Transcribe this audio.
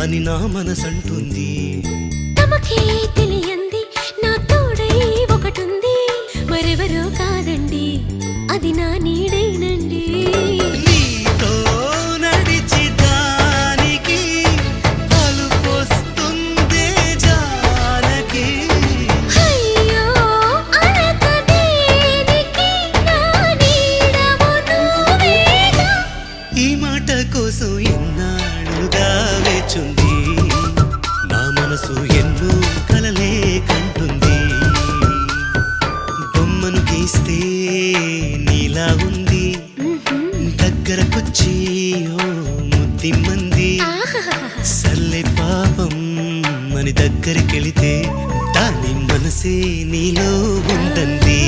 అని నా మనసంటుంది. తమకే తెలియంది నా తోడై ఒకటుంది, మరెవరో కాదండి అది నా నీడేనండి. నీతో నడిచి దానికి అలుపొస్తుందే జానకి. అయ్యో అనక దేనికి నా నీడవు నువ్వేగా. ఈ మాట కోసం ఎన్నాళ్ళుగా వేచుంది, నా మనసు ఎన్నో కలలే కంటుంది. బొమ్మను గీస్తే నీలా ఉంది, దగ్గరకొచ్చి ఓ ముద్దిమ్మంది. సల్లే పాపం అని దగ్గరికెళితే దాని మనసే నీలో ఉందంది.